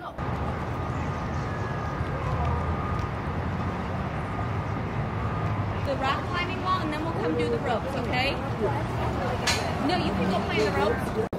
The rock climbing wall, and then we'll come do the ropes, okay? No, you can go climb the ropes.